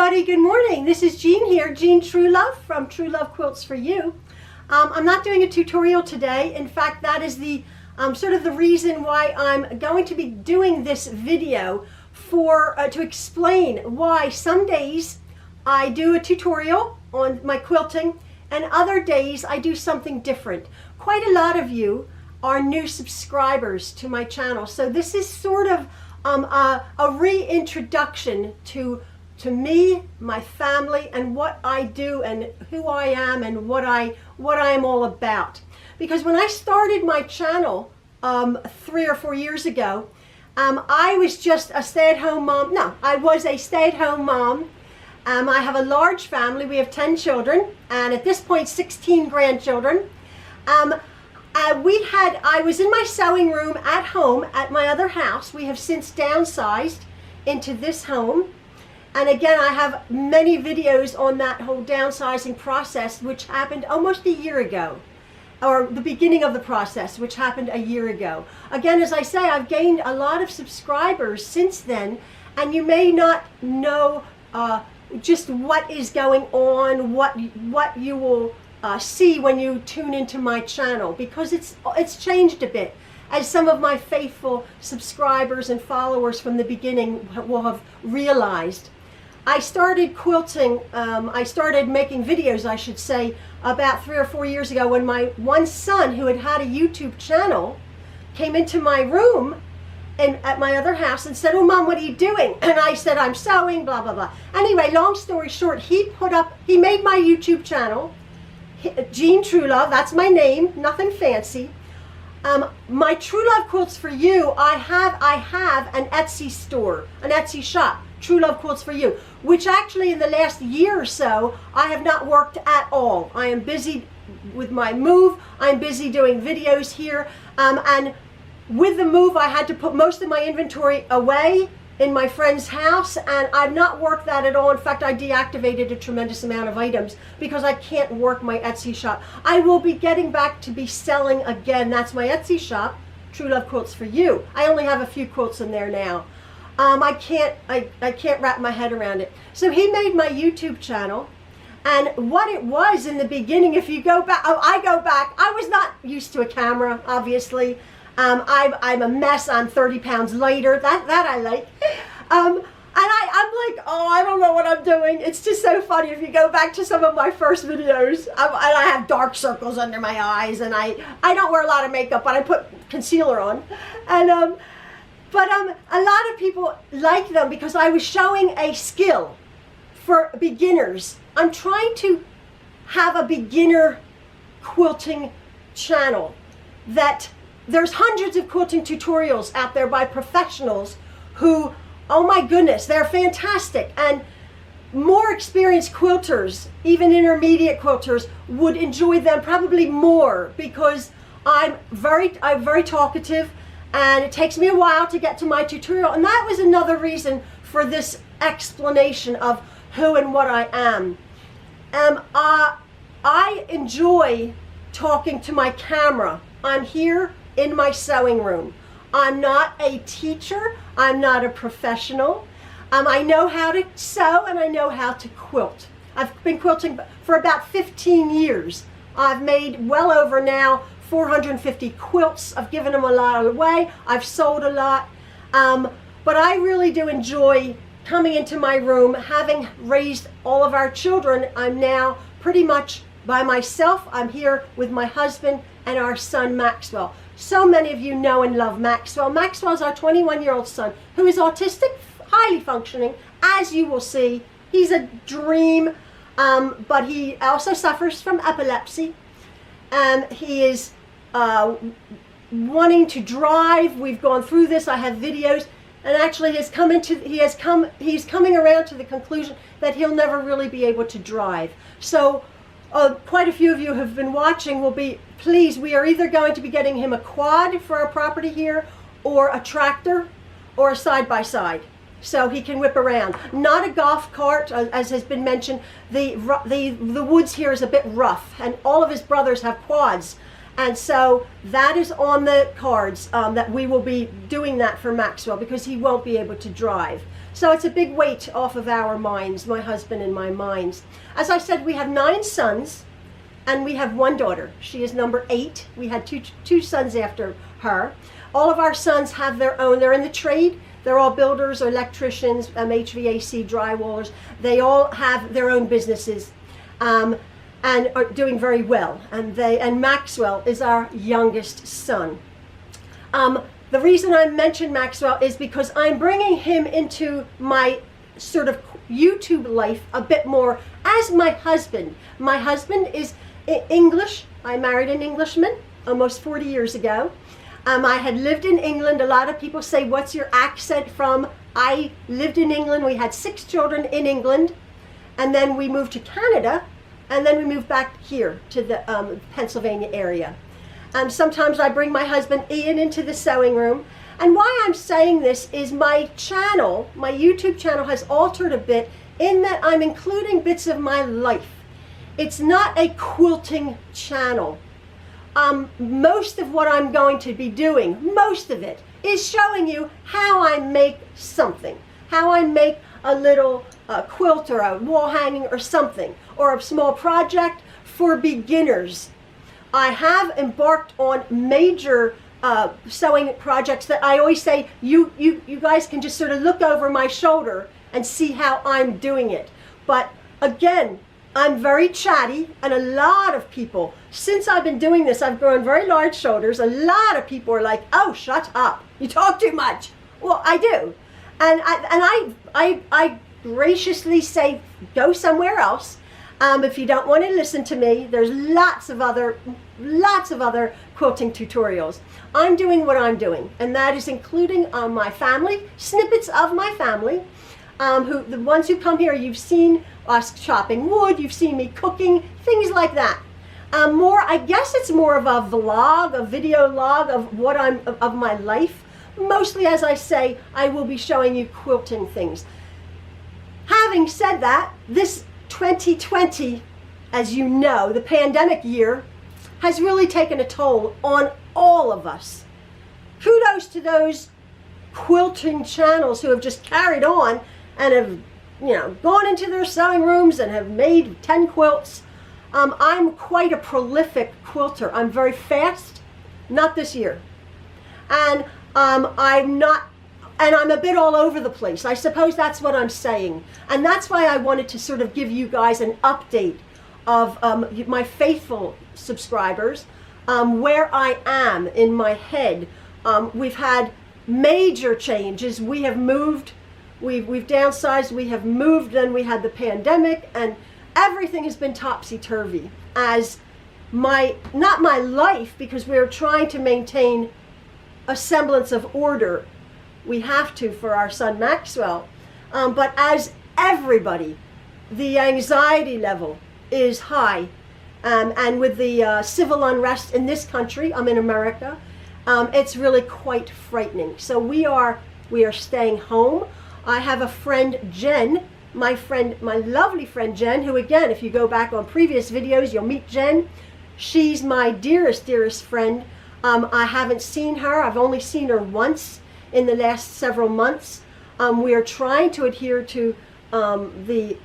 everybody, good morning. This is Jean here, Jean Truelove from Truelove Quilts for You. I'm not doing a tutorial today. In fact, that is the sort of the reason why I'm going to be doing this video to explain why some days I do a tutorial on my quilting and other days I do something different. Quite a lot of you are new subscribers to my channel, so this is sort of a reintroduction to me, my family, and what I do and who I am and what I am all about. Because when I started my channel 3 or 4 years ago, I was just a stay-at-home mom. No, I was a stay-at-home mom. I have a large family. We have 10 children, and at this point 16 grandchildren. I was in my sewing room at home at my other house. We have since downsized into this home. And again, I have many videos on that whole downsizing process, which happened almost a year ago, or the beginning of the process, which happened a year ago. Again, as I say, I've gained a lot of subscribers since then, and you may not know just what is going on, what you will see when you tune into my channel, because it's changed a bit, as some of my faithful subscribers and followers from the beginning will have realized. I started quilting, I started making videos, I should say, about 3 or 4 years ago when my one son, who had a YouTube channel, came into my room at my other house and said, "Oh, Mom, what are you doing?" And I said, "I'm sewing, blah, blah, blah." Anyway, long story short, he made my YouTube channel, Jean Truelove, that's my name, nothing fancy. My Truelove Quilts for You, I have an Etsy store, an Etsy shop, Truelove Quilts for You, which actually in the last year or so, I have not worked at all. I am busy with my move. I'm busy doing videos here. And with the move, I had to put most of my inventory away in my friend's house, and I've not worked that at all. In fact, I deactivated a tremendous amount of items because I can't work my Etsy shop. I will be getting back to be selling again. That's my Etsy shop, Truelove Quilts for You. I only have a few quilts in there now. I can't wrap my head around it. So he made my YouTube channel, and what it was in the beginning, if you go back, I was not used to a camera, obviously. I'm a mess. I'm 30 pounds lighter. That I like. And I'm like, oh, I don't know what I'm doing. It's just so funny. If you go back to some of my first videos, I have dark circles under my eyes, and I don't wear a lot of makeup, but I put concealer on. And but a lot of people like them because I was showing a skill for beginners. I'm trying to have a beginner quilting channel that there's hundreds of quilting tutorials out there by professionals who, oh my goodness, they're fantastic. And more experienced quilters, even intermediate quilters, would enjoy them probably more because I'm very talkative, and it takes me a while to get to my tutorial. And that was another reason for this explanation of who and what I am. I enjoy talking to my camera. I'm here in my sewing room. I'm not a teacher. I'm not a professional. I know how to sew and I know how to quilt. I've been quilting for about 15 years. I've made well over now 450 quilts. I've given them a lot away. I've sold a lot. But I really do enjoy coming into my room. Having raised all of our children, I'm now pretty much by myself. I'm here with my husband and our son Maxwell. So many of you know and love Maxwell. Maxwell's our 21-year-old son who is autistic, highly functioning, as you will see. He's a dream, but he also suffers from epilepsy. He is wanting to drive. We've gone through this. I have videos, and actually he's coming around to the conclusion that he'll never really be able to drive. So quite a few of you have been watching will be pleased. We are either going to be getting him a quad for our property here, or a tractor, or a side-by-side, so he can whip around. Not a golf cart, as has been mentioned. The woods here is a bit rough, and all of his brothers have quads, And so that is on the cards, that we will be doing that for Maxwell because he won't be able to drive. So it's a big weight off of our minds, my husband and my minds. As I said, we have 9 sons and we have 1 daughter. She is number 8. We had two sons after her. All of our sons have their own, they're in the trade. They're all builders or electricians, HVAC, drywallers. They all have their own businesses and are doing very well. And Maxwell is our youngest son. The reason I mentioned Maxwell is because I'm bringing him into my sort of YouTube life a bit more as my husband. My husband is English. I married an Englishman almost 40 years ago. I had lived in England. A lot of people say, what's your accent from? I lived in England. We had 6 children in England. And then we moved to Canada. And then we moved back here to the Pennsylvania area. Sometimes I bring my husband Ian into the sewing room. And why I'm saying this is my channel, my YouTube channel has altered a bit in that I'm including bits of my life. It's not a quilting channel. Most of what I'm going to be doing, most of it, is showing you how I make something. How I make a little quilt or a wall hanging or something, or a small project for beginners. I have embarked on major sewing projects that I always say, you guys can just sort of look over my shoulder and see how I'm doing it. But again, I'm very chatty, and a lot of people, since I've been doing this, I've grown very large shoulders. A lot of people are like, oh, shut up. You talk too much. Well, I do. And I graciously say, go somewhere else. If you don't want to listen to me, there's lots of other quilting tutorials. I'm doing what I'm doing, and that is including my family, snippets of my family. The ones who come here, you've seen us chopping wood, you've seen me cooking, things like that. I guess it's more of a vlog, a video log of what of my life. Mostly, as I say, I will be showing you quilting things. Having said that, this 2020, as you know, the pandemic year, has really taken a toll on all of us. Kudos to those quilting channels who have just carried on and have, gone into their sewing rooms and have made 10 quilts. I'm quite a prolific quilter. I'm very fast, not this year. And I'm a bit all over the place. I suppose that's what I'm saying. And that's why I wanted to sort of give you guys an update of my faithful subscribers, where I am in my head. We've had major changes. We have moved, we've downsized, we have moved, then we had the pandemic, and everything has been topsy-turvy. As not my life, because we're trying to maintain a semblance of order. We have to for our son Maxwell. But as everybody, the anxiety level is high. And with the civil unrest in this country, I'm in America, it's really quite frightening. So we are staying home. I have a friend, Jen, my lovely friend Jen, who again, if you go back on previous videos, you'll meet Jen. She's my dearest, dearest friend. I haven't seen her. I've only seen her once in the last several months. We are trying to adhere to the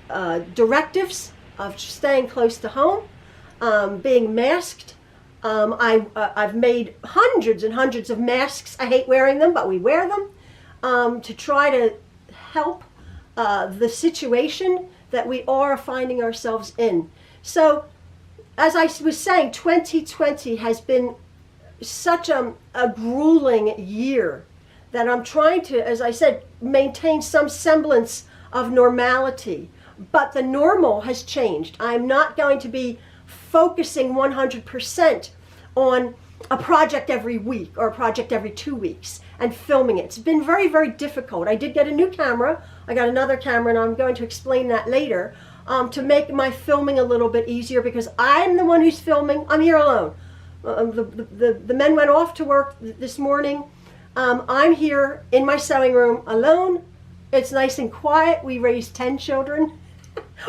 directives of staying close to home, being masked. I've made hundreds and hundreds of masks. I hate wearing them, but we wear them to try to help the situation that we are finding ourselves in. So, as I was saying, 2020 has been such a grueling year that I'm trying to, as I said, maintain some semblance of normality. But the normal has changed. I'm not going to be focusing 100% on a project every week or a project every 2 weeks and filming it. It's been very, very difficult. I did get a new camera. I got another camera, and I'm going to explain that later, to make my filming a little bit easier, because I'm the one who's filming. I'm here alone. The men went off to work this morning. I'm here in my sewing room alone. It's nice and quiet. We raised 10 children.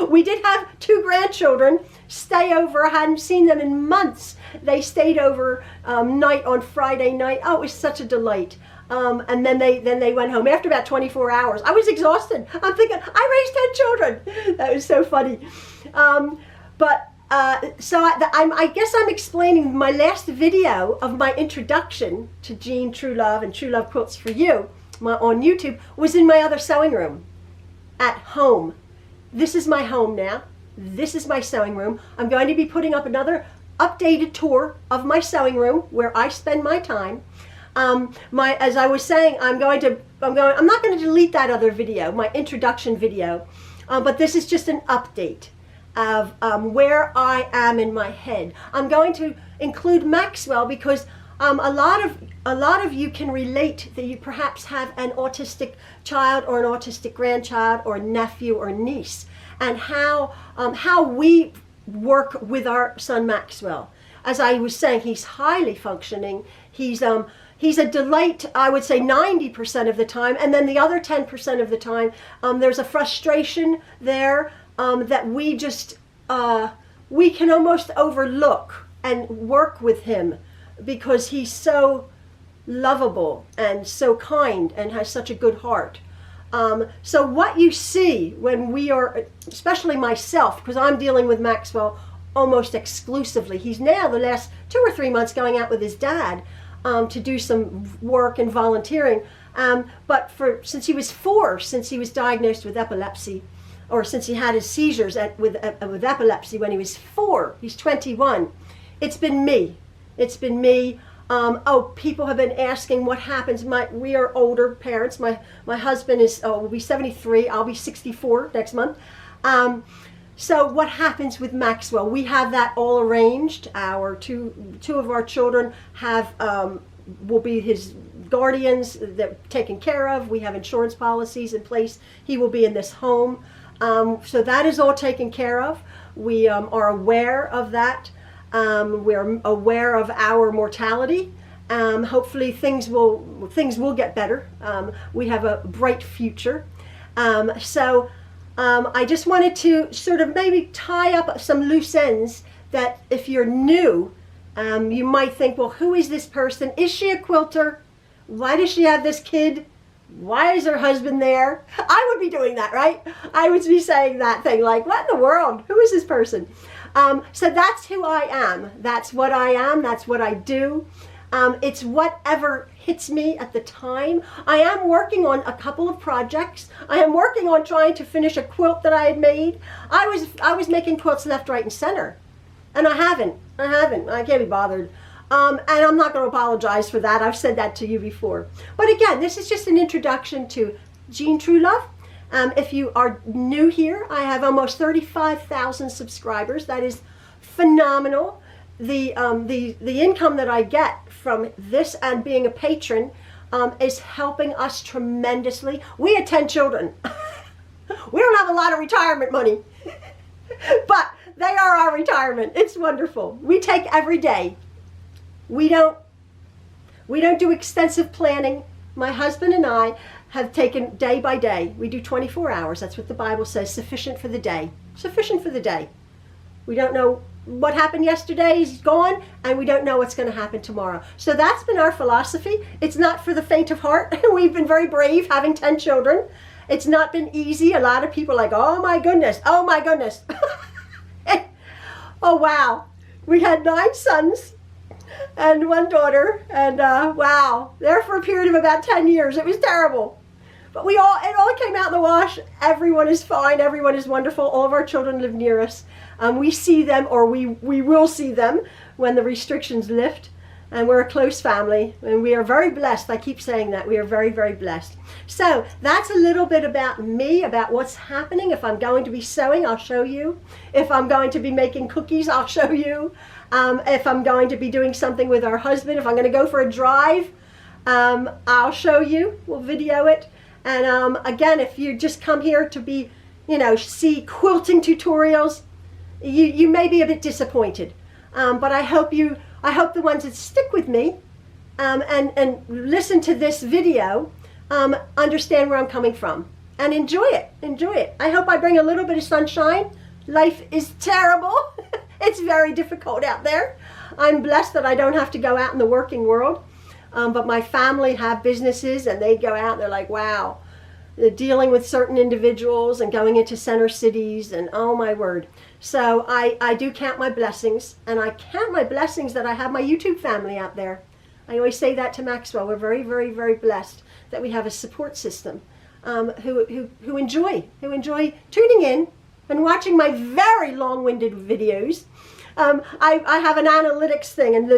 We did have 2 grandchildren stay over. I hadn't seen them in months. They stayed over night on Friday night. Oh, it was such a delight. And then they went home after about 24 hours. I was exhausted. I'm thinking, I raised 10 children. That was so funny. So I guess I'm explaining my last video of my introduction to Jean Truelove and Truelove Quilts for You on YouTube was in my other sewing room at home. This is my home now. This is my sewing room. I'm going to be putting up another updated tour of my sewing room where I spend my time. As I was saying, I'm not going to delete that other video, my introduction video, but this is just an update of where I am in my head. I'm going to include Maxwell because a lot of you can relate that you perhaps have an autistic child or an autistic grandchild or nephew or niece, and how we work with our son Maxwell. As I was saying, he's highly functioning. He's a delight, I would say 90% of the time, and then the other 10% of the time, there's a frustration there that we can almost overlook and work with him because he's so lovable and so kind and has such a good heart. So what you see when we are, especially myself, because I'm dealing with Maxwell almost exclusively. He's now the last 2 or 3 months going out with his dad to do some work and volunteering. But since he was 4, since he was diagnosed with epilepsy, or since he had his seizures with epilepsy when he was 4, he's 21. It's been me. It's been me. People have been asking what happens. We are older parents. My husband will be 73. I'll be 64 next month. So what happens with Maxwell? We have that all arranged. Our two of our children will be his guardians. They're taken care of. We have insurance policies in place. He will be in this home. So that is all taken care of. We are aware of that. We're aware of our mortality. Hopefully things will get better. We have a bright future. I just wanted to sort of maybe tie up some loose ends that if you're new, you might think, well, who is this person? Is she a quilter? Why does she have this kid? Why is her husband there? I would be doing that, right? I would be saying that thing like, what in the world? Who is this person? So that's who I am. That's what I am. That's what I do. It's whatever hits me at the time. I am working on a couple of projects. I am working on trying to finish a quilt that I had made. I was making quilts left, right, and center. And I haven't. I can't be bothered. And I'm not going to apologize for that. I've said that to you before. But again, this is just an introduction to Jean Truelove. If you are new here, I have almost 35,000 subscribers. That is phenomenal. The income that I get from this and being a patron is helping us tremendously. We had 10 children. We don't have a lot of retirement money, but they are our retirement. It's wonderful. We take every day. We don't do extensive planning. My husband and I have taken day by day. We do 24 hours. That's what the Bible says, sufficient for the day. Sufficient for the day. We don't know what happened yesterday is gone, and we don't know what's going to happen tomorrow. So that's been our philosophy. It's not for the faint of heart. We've been very brave having 10 children. It's not been easy. A lot of people are like, oh my goodness, oh my goodness. Oh wow. We had 9 sons and 1 daughter, and wow, there for a period of about 10 years. It was terrible. But it all came out in the wash. Everyone is fine. Everyone is wonderful. All of our children live near us. We see them, or we will see them when the restrictions lift. And we're a close family, and we are very blessed. I keep saying that. We are very, very blessed. So that's a little bit about me, about what's happening. If I'm going to be sewing, I'll show you. If I'm going to be making cookies, I'll show you. If I'm going to be doing something with our husband, if I'm going to go for a drive, I'll show you. We'll video it. And again, if you just come here to be, see quilting tutorials, you may be a bit disappointed. But I hope the ones that stick with me and listen to this video understand where I'm coming from. and enjoy it. Enjoy it. I hope I bring a little bit of sunshine. Life is terrible. It's very difficult out there. I'm blessed that I don't have to go out in the working world. But my family have businesses, and they go out and they're like, wow, they're dealing with certain individuals and going into center cities, and oh my word. So I do count my blessings, and I count my blessings that I have my YouTube family out there. I always say that to Maxwell. We're very, very, very blessed that we have a support system who enjoy tuning in and watching my very long-winded videos. I have an analytics thing, and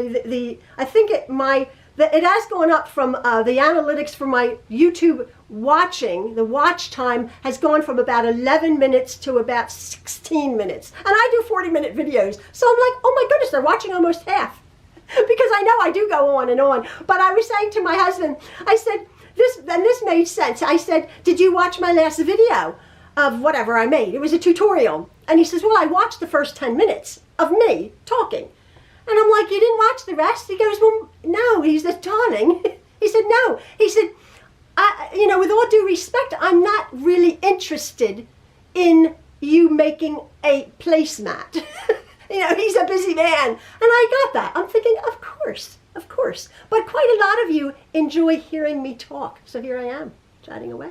I think it has gone up from the analytics for my YouTube watching. The watch time has gone from about 11 minutes to about 16 minutes. And I do 40-minute videos. So I'm like, oh my goodness, they're watching almost half. Because I know I do go on and on. But I was saying to my husband, I said, this made sense. I said, did you watch my last video of whatever I made? It was a tutorial. And he says, well, I watched the first 10 minutes of me talking. And I'm like, you didn't watch the rest? He goes, well, no. He said, darling. He said, no. He said, with all due respect, I'm not really interested in you making a placemat. He's a busy man. And I got that. I'm thinking, of course. But quite a lot of you enjoy hearing me talk. So here I am, chatting away.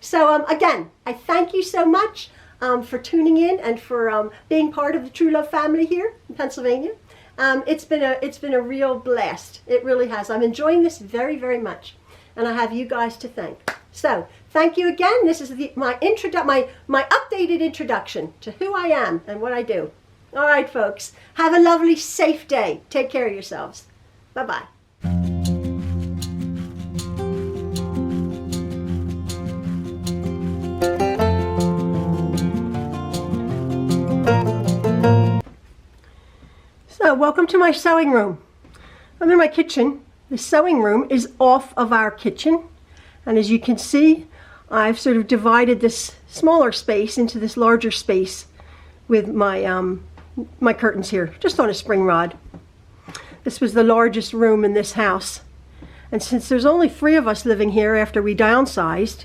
So again, I thank you so much for tuning in and for being part of the Truelove family here in Pennsylvania. It's been a real blast. It really has. I'm enjoying this very, very much. And I have you guys to thank. So, thank you again. This is my updated introduction to who I am and what I do. All right, folks. Have a lovely, safe day. Take care of yourselves. Bye-bye. So, welcome to my sewing room. I'm in my kitchen. The sewing room is off of our kitchen. And as you can see, I've sort of divided this smaller space into this larger space with my my curtains here, just on a spring rod. This was the largest room in this house. And since there's only 3 of us living here after we downsized,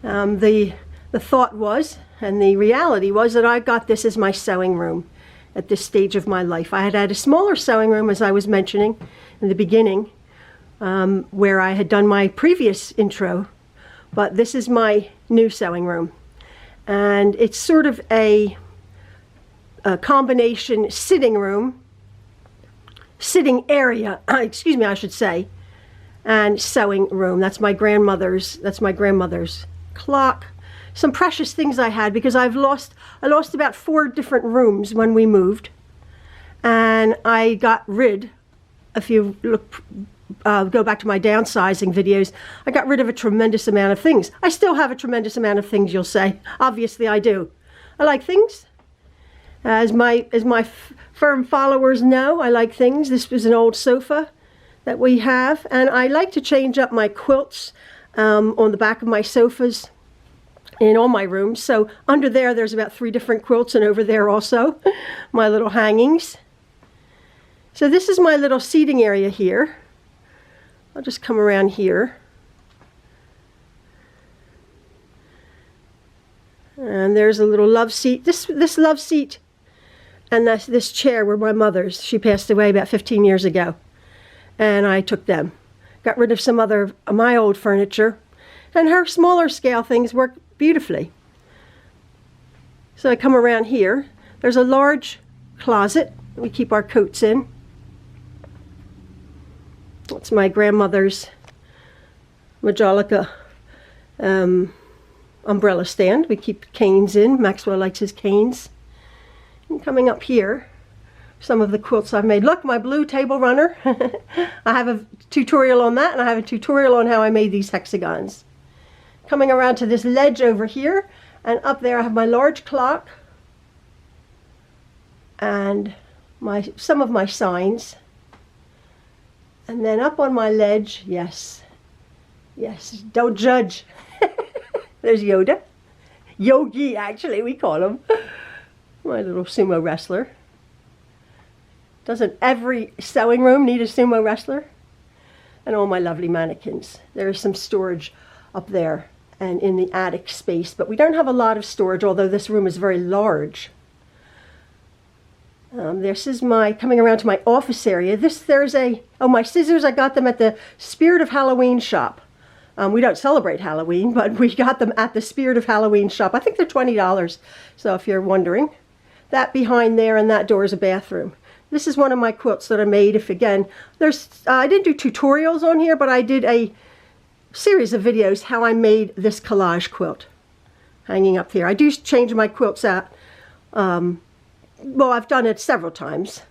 the thought was, and the reality was, that I got this as my sewing room at this stage of my life. I had had a smaller sewing room, as I was mentioning in the beginning, where I had done my previous intro, but this is my new sewing room. And it's sort of a combination sitting area, excuse me, I should say, and sewing room. That's my grandmother's clock. Some precious things I had, because I lost about 4 different rooms when we moved. And I got rid, if you go back to my downsizing videos, I got rid of a tremendous amount of things. I still have a tremendous amount of things, you'll say. Obviously I do. I like things. As my firm followers know, I like things. This was an old sofa that we have, and I like to change up my quilts on the back of my sofas in all my rooms. So under there's about 3 different quilts, and over there also my little hangings. So this is my little seating area here. I'll just come around here. And there's a little love seat. This love seat and this chair were my mother's. She passed away about 15 years ago. And I took them. Got rid of some other of my old furniture. And her smaller scale things work beautifully. So I come around here. There's a large closet we keep our coats in. That's my grandmother's Majolica umbrella stand. We keep canes in. Maxwell likes his canes. And coming up here, some of the quilts I've made. Look, my blue table runner. I have a tutorial on that, and I have a tutorial on how I made these hexagons. Coming around to this ledge over here, and up there I have my large clock and some of my signs. And then up on my ledge, yes, don't judge. There's Yoda. Yogi, actually, we call him. My little sumo wrestler. Doesn't every sewing room need a sumo wrestler? And all my lovely mannequins. There is some storage up there. and in the attic space, but we don't have a lot of storage, although this room is very large. This is my, coming around to my office area. My scissors, I got them at the Spirit of Halloween shop. We don't celebrate Halloween, but we got them at the Spirit of Halloween shop. I think they're $20, so if you're wondering. That behind there and that door is a bathroom. This is one of my quilts that I made. If again, I didn't do tutorials on here, but I did a series of videos how I made this collage quilt hanging up here. I do change my quilts out. Well, I've done it several times.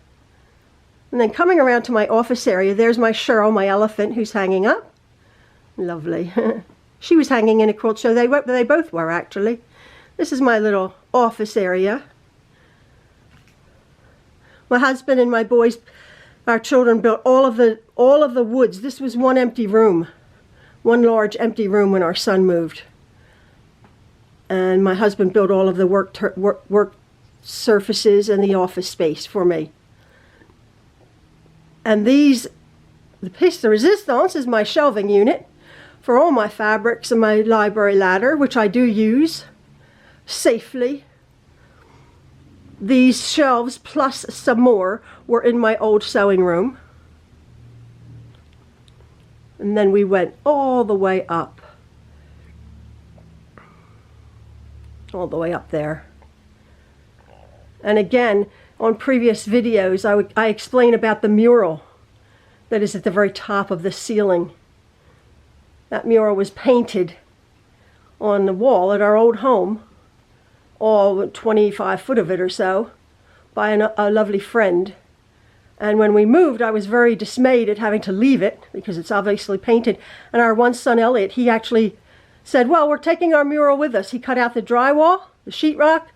And then coming around to my office area, there's my Cheryl, my elephant, who's hanging up. Lovely. She was hanging in a quilt show. They both were, actually. This is my little office area. My husband and my boys, our children, built all of the woods. This was one empty room, one large empty room when our son moved. And my husband built all of the work surfaces and the office space for me. And the piece de resistance is my shelving unit for all my fabrics and my library ladder, which I do use safely. These shelves plus some more were in my old sewing room. And then we went all the way up. All the way up there. And again, on previous videos, I explain about the mural that is at the very top of the ceiling. That mural was painted on the wall at our old home, all 25 foot of it or so, by a lovely friend. And when we moved, I was very dismayed at having to leave it because it's obviously painted. And our one son, Elliot, he actually said, well, we're taking our mural with us. He cut out the drywall, the sheetrock,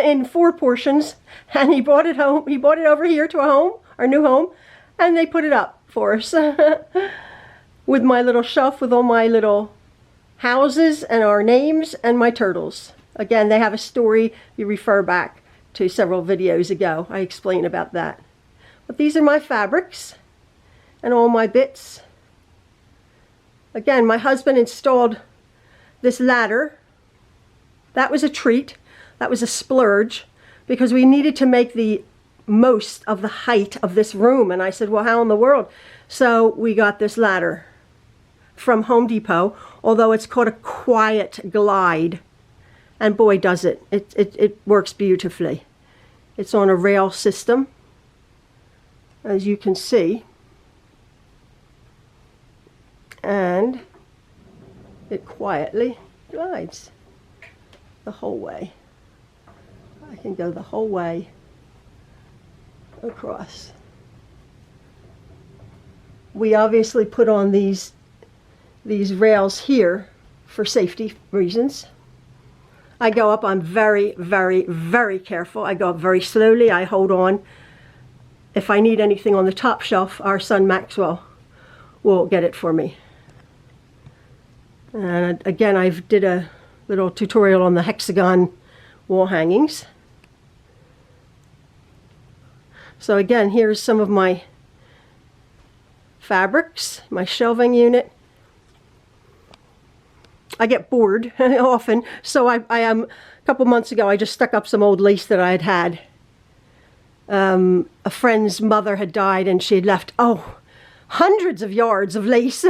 in 4 portions, and he brought it home. He brought it over here to our new home, and they put it up for us with my little shelf with all my little houses and our names and my turtles. Again, they have a story. You refer back to several videos ago. I explain about that. But these are my fabrics and all my bits. Again, my husband installed this ladder. That was a treat. That was a splurge because we needed to make the most of the height of this room. And I said, well, how in the world? So we got this ladder from Home Depot, although it's called a Quiet Glide. And boy, does it. It works beautifully. It's on a rail system, as you can see. And it quietly glides the whole way. I can go the whole way across. We obviously put on these rails here for safety reasons. I go up, I'm very, very, very careful. I go up very slowly. I hold on. If I need anything on the top shelf, our son Maxwell will get it for me. And again, I did a little tutorial on the Hexagon wall hangings. So again, here's some of my fabrics, my shelving unit. I get bored often, so I a couple months ago I just stuck up some old lace that I had. A friend's mother had died and she had left, hundreds of yards of lace.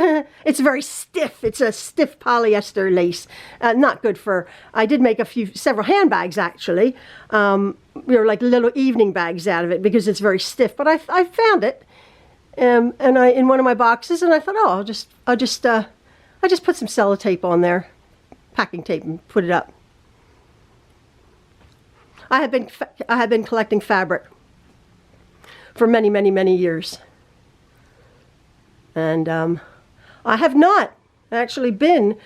It's very stiff. It's a stiff polyester lace. Not good for, I did make several handbags actually. Like little evening bags out of it because it's very stiff. But I found it in one of my boxes and I thought, I'll just put some sellotape on there, packing tape, and put it up. I have been collecting fabric for many, many, many years. And I have not actually been,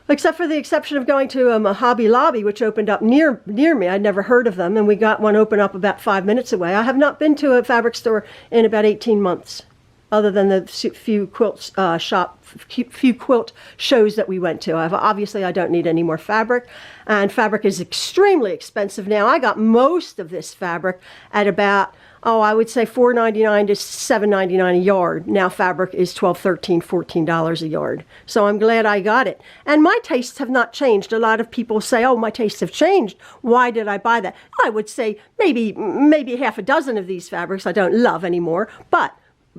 except for the exception of going to a Hobby Lobby, which opened up near me. I'd never heard of them, and we got one open up about 5 minutes away. I have not been to a fabric store in about 18 months, other than the few quilt shows that we went to. Obviously, I don't need any more fabric, and fabric is extremely expensive now. I got most of this fabric at about oh, I would say $4.99 to $7.99 a yard. Now fabric is $12, $13, $14 a yard. So I'm glad I got it. And my tastes have not changed. A lot of people say, oh, my tastes have changed. Why did I buy that? I would say maybe half a dozen of these fabrics I don't love anymore. But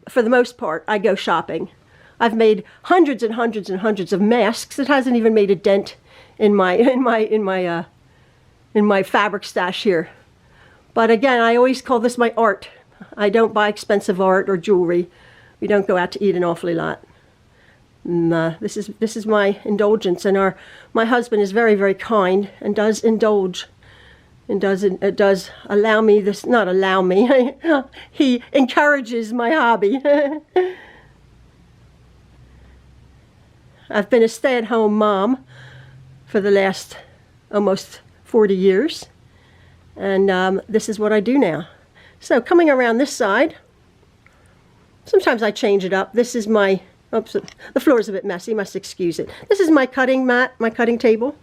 for the most part, I go shopping. I've made hundreds and hundreds and hundreds of masks. It hasn't even made a dent in my fabric stash here. But again, I always call this my art. I don't buy expensive art or jewelry. We don't go out to eat an awfully lot. And, this is my indulgence, and my husband is very, very kind and does indulge, and does allow me this. Not allow me. He encourages my hobby. I've been a stay-at-home mom for the last almost 40 years. And this is what I do now. So coming around this side, sometimes I change it up. This is my, oops, the floor is a bit messy, must excuse it. This is my cutting mat, my cutting table.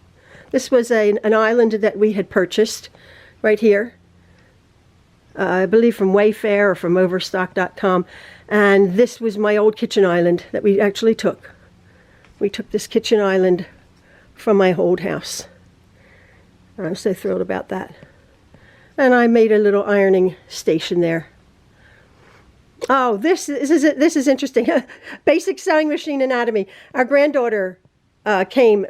This was an island that we had purchased right here. I believe from Wayfair or from Overstock.com. And this was my old kitchen island that we actually took. We took this kitchen island from my old house. I'm so thrilled about that. And I made a little ironing station there. Oh, this is interesting. Basic sewing machine anatomy. Our granddaughter came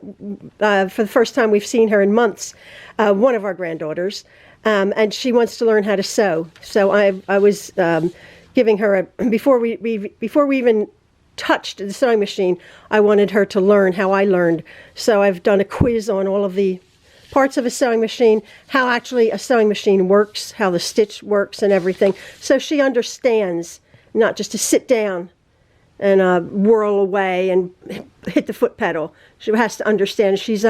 for the first time. We've seen her in months. One of our granddaughters, and she wants to learn how to sew. So I was giving her before we even touched the sewing machine, I wanted her to learn how I learned. So I've done a quiz on all of the parts of a sewing machine, how actually a sewing machine works, how the stitch works and everything. So she understands not just to sit down and whirl away and hit the foot pedal. She has to understand she's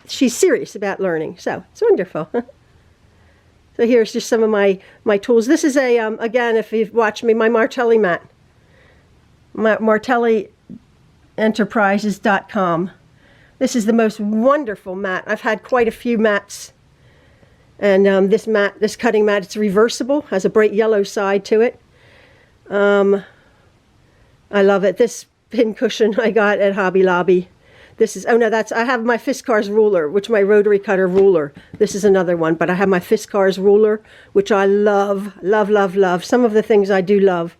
serious about learning. So it's wonderful. So here's just some of my tools. This is a, again, if you've watched me, my Martelli mat. MartelliEnterprises.com. This is the most wonderful mat. I've had quite a few mats. And this cutting mat, it's reversible, has a bright yellow side to it. I love it. This pin cushion I got at Hobby Lobby. This is, oh no, I have my Fiskars ruler, which my rotary cutter ruler. This is another one, but I have my Fiskars ruler, which I love, love, love, love. Some of the things I do love.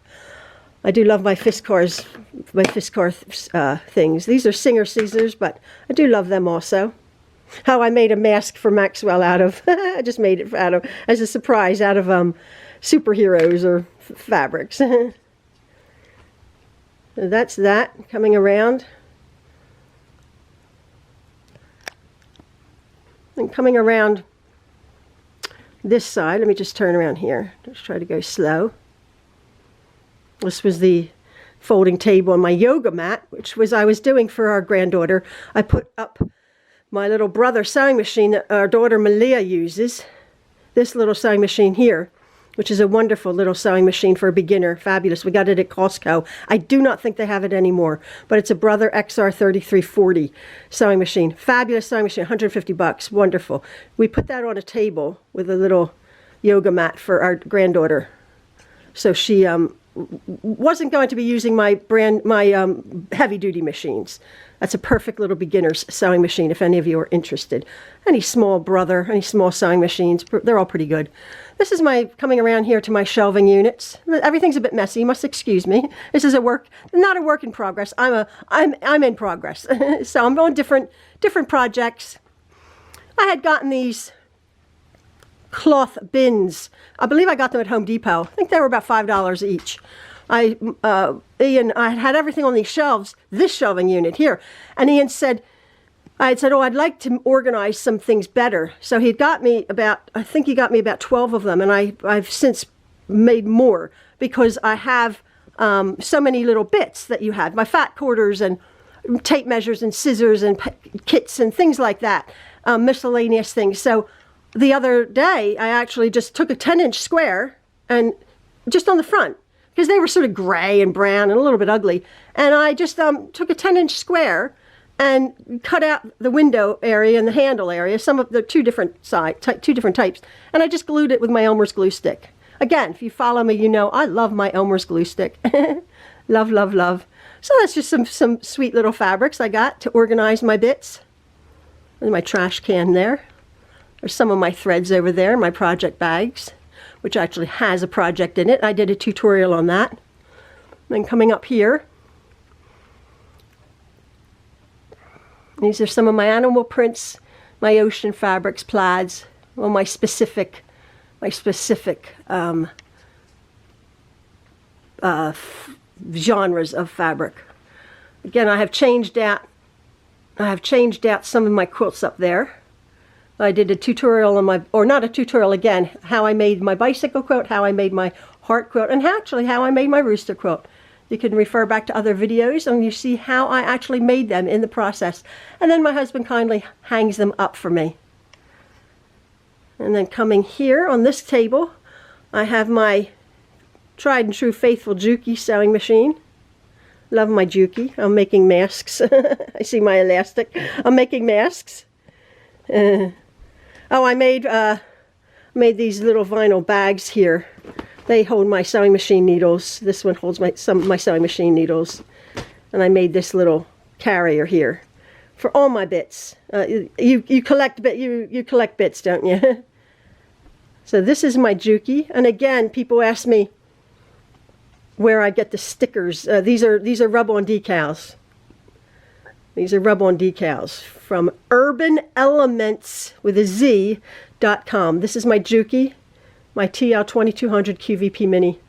I do love my Fiskar things. These are Singer scissors, but I do love them also. How I made a mask for Maxwell out of, I just made it out of, as a surprise, out of superheroes or fabrics. So that's that, coming around. And coming around this side, let me just turn around here. Just try to go slow. This was the folding table on my yoga mat, which I was doing for our granddaughter. I put up my little brother sewing machine that our daughter Malia uses. This little sewing machine here, which is a wonderful little sewing machine for a beginner. Fabulous. We got it at Costco. I do not think they have it anymore, but it's a Brother XR3340 sewing machine. Fabulous sewing machine, 150 bucks. Wonderful. We put that on a table with a little yoga mat for our granddaughter. So she wasn't going to be using my heavy-duty machines. That's a perfect little beginner's sewing machine if any of you are interested. Any small Brother, any small sewing machines, they're all pretty good. This is coming around here to my shelving units. Everything's a bit messy, you must excuse me. This is not a work in progress. I'm in progress. So I'm on different projects. I had gotten these cloth bins. I believe I got them at Home Depot. I think they were about $5 each. Ian, I had everything on these shelves, this shelving unit here, and Ian said, I had said, oh, I'd like to organize some things better. So he got me about, I think he got me about 12 of them, and I've since made more because I have so many little bits that you had, my fat quarters and tape measures and scissors and kits and things like that, miscellaneous things. So the other day, I actually just took a 10-inch square and just on the front, because they were sort of gray and brown and a little bit ugly. And I just took a 10-inch square and cut out the window area and the handle area, some of the two different types. And I just glued it with my Elmer's glue stick. Again, if you follow me, you know I love my Elmer's glue stick. Love, love, love. So that's just some sweet little fabrics I got to organize my bits. There's my trash can there. There's some of my threads over there, my project bags, which actually has a project in it. I did a tutorial on that. Then coming up here, these are some of my animal prints, my ocean fabrics, plaids, well, my specific genres of fabric. Again, I have changed out some of my quilts up there. I did a tutorial on my, or not a tutorial again, how I made my bicycle quilt, how I made my heart quilt, and actually how I made my rooster quilt. You can refer back to other videos and you see how I actually made them in the process. And then my husband kindly hangs them up for me. And then coming here on this table, I have my tried and true faithful Juki sewing machine. Love my Juki. I'm making masks. I see my elastic. I'm making masks. Oh, I made these little vinyl bags here. They hold my sewing machine needles. This one holds some of my sewing machine needles. And I made this little carrier here for all my bits. You collect bits, don't you? So this is my Juki. And again, people ask me where I get the stickers. These are rub-on decals. These are rub-on decals from urbanaelements.com. This is my Juki, my TL2200 QVP Mini.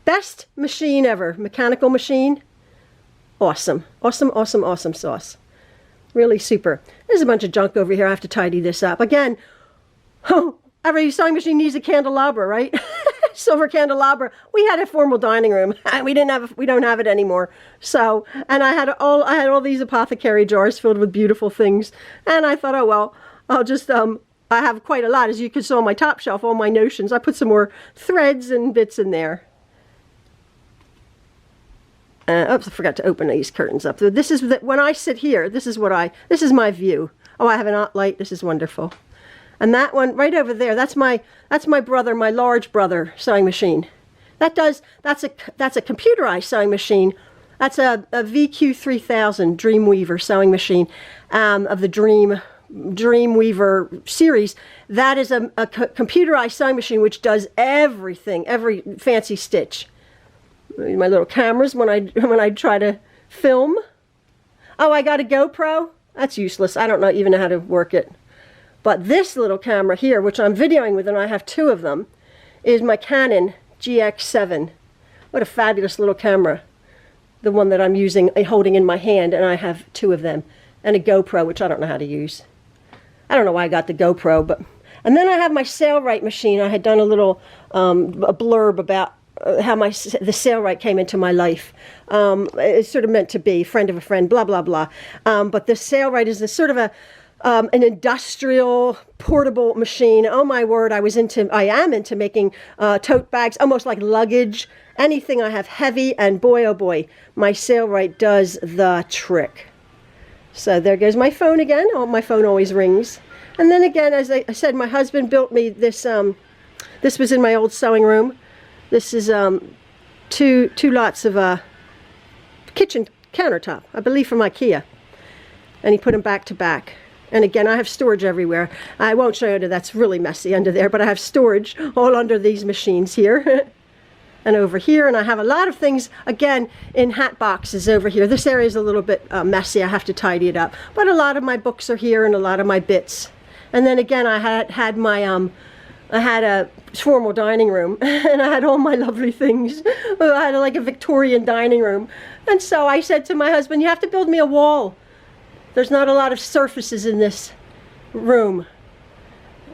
Best machine ever. Mechanical machine. Awesome. Awesome, awesome, awesome sauce. Really super. There's a bunch of junk over here. I have to tidy this up. Again, every sewing machine needs a candelabra, right? Silver candelabra. We had a formal dining room. We don't have it anymore. So, and I had all these apothecary jars filled with beautiful things. And I thought, oh well, I'll just I have quite a lot, as you can see on my top shelf, all my notions. I put some more threads and bits in there. Oops, I forgot to open these curtains up. This is when I sit here. This is my view. Oh, I have an art light. This is wonderful. And that one right over there, that's my brother, my large brother sewing machine. That's a computerized sewing machine. That's a VQ3000 Dreamweaver sewing machine of the Dreamweaver series. That is a computerized sewing machine which does everything, every fancy stitch. My little cameras when I try to film. Oh, I got a GoPro. That's useless. I don't even know how to work it. But this little camera here, which I'm videoing with, and I have two of them, is my Canon GX7. What a fabulous little camera. The one that I'm holding in my hand, and I have two of them. And a GoPro, which I don't know how to use. I don't know why I got the GoPro, but... And then I have my Sailrite machine. I had done a little a blurb about how the Sailrite came into my life. It's sort of meant to be, friend of a friend, blah, blah, blah. But the Sailrite is sort of an industrial portable machine. Oh my word, I am into making tote bags, almost like luggage, anything I have heavy, and boy oh boy, my Sailrite does the trick. So there goes my phone again. Oh, my phone always rings. And then again, as I said, my husband built me this, this was in my old sewing room. This is two lots of kitchen countertop, I believe from IKEA. And he put them back to back. And again, I have storage everywhere. I won't show you, that's really messy under there, but I have storage all under these machines here. And over here, and I have a lot of things, again, in hat boxes over here. This area is a little bit messy. I have to tidy it up. But a lot of my books are here and a lot of my bits. And then again, I had my, I had a formal dining room, and I had all my lovely things. I had like a Victorian dining room. And so I said to my husband, you have to build me a wall. There's not a lot of surfaces in this room.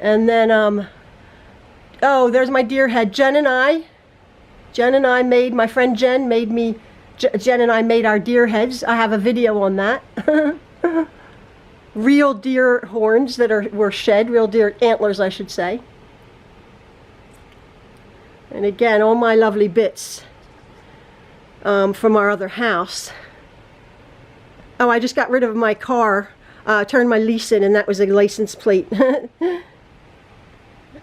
And then, oh, there's my deer head. Jen and I made, my friend Jen made me, Jen and I made our deer heads. I have a video on that. Real deer horns that were shed, real deer antlers, I should say. And again, all my lovely bits from our other house. Oh, I just got rid of my car, turned my lease in, and that was a license plate.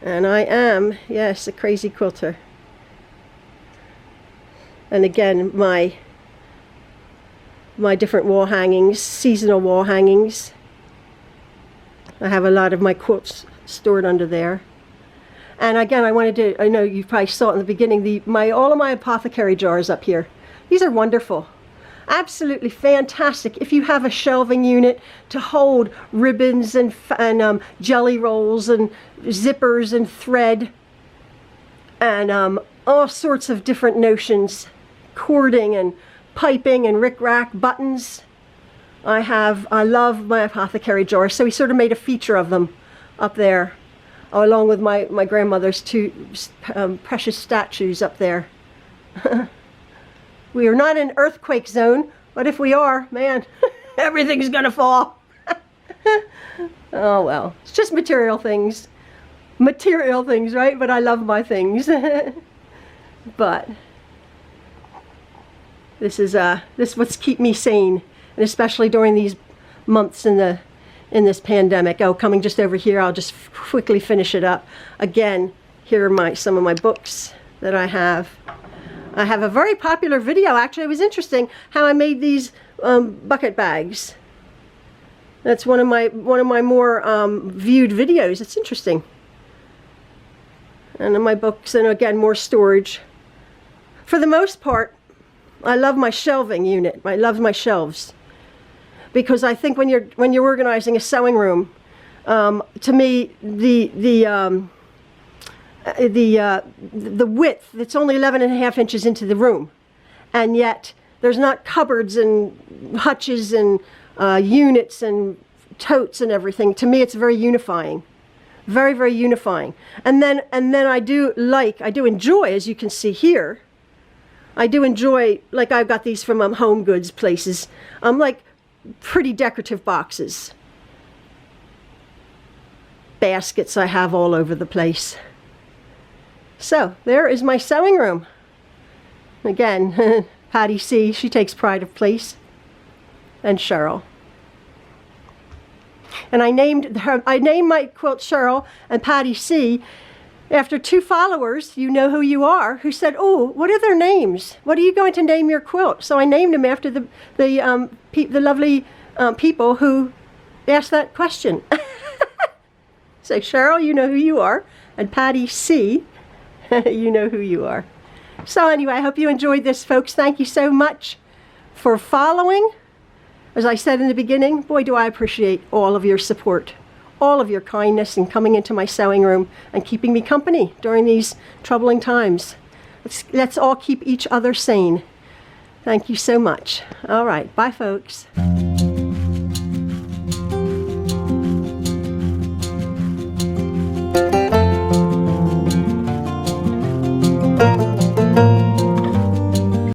And I am, yes, a crazy quilter. And again, my different wall hangings, seasonal wall hangings. I have a lot of my quilts stored under there. And again, I know you probably saw it in the beginning, all of my apothecary jars up here. These are wonderful. Absolutely fantastic if you have a shelving unit to hold ribbons and jelly rolls and zippers and thread and all sorts of different notions, cording and piping and rickrack buttons. I love my apothecary jars, so we sort of made a feature of them up there, along with my grandmother's two precious statues up there. We are not in an earthquake zone, but if we are, man, everything's gonna fall. Oh well, it's just material things, right? But I love my things. But this what's keep me sane, and especially during these months in this pandemic. Oh, coming just over here, I'll just quickly finish it up. Again, here are some of my books that I have. I have a very popular video, actually. It was interesting how I made these bucket bags. That's one of my more viewed videos. It's interesting. And in my books, and again, more storage. For the most part, I love my shelving unit. I love my shelves, because I think when you're organizing a sewing room, to me the width, it's only 11.5 inches into the room, and yet there's not cupboards and hutches and units and totes and everything. To me, it's very unifying, very, very unifying. And then I do enjoy, as you can see here, I do enjoy, like I've got these from home goods places, like pretty decorative boxes, baskets I have all over the place. So there is my sewing room. Again, Patty C, she takes pride of place, and Cheryl. And I named my quilt Cheryl and Patty C after two followers, you know who you are, who said, "Oh, what are their names? What are you going to name your quilt?" So I named them after the lovely people who asked that question. So Cheryl, you know who you are, and Patty C, you know who you are. So anyway, I hope you enjoyed this, folks. Thank you so much for following. As I said in the beginning, boy, do I appreciate all of your support, all of your kindness in coming into my sewing room and keeping me company during these troubling times. Let's all keep each other sane. Thank you so much. All right, bye, folks.